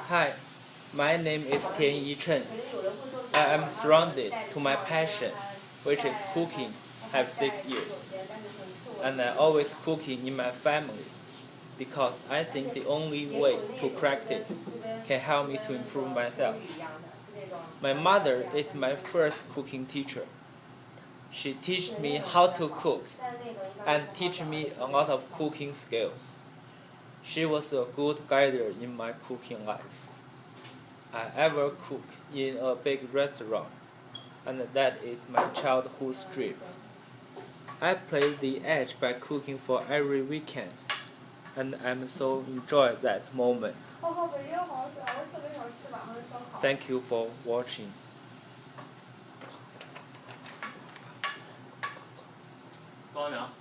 Hi, my name is Tianyi Chen. I am surrounded to my passion, which is cooking, have 6 years. And I always cooking in my family because I think the only way to practice can help me to improve myself. My mother is my first cooking teacher. She teach me how to cook and teach me a lot of cooking skills. She was a good guide in my cooking life. I ever cook in a big restaurant, and that is my childhood dream. I play the edge by cooking for every weekend, and I'm so enjoy that moment. Thank you for watching. 多少秒？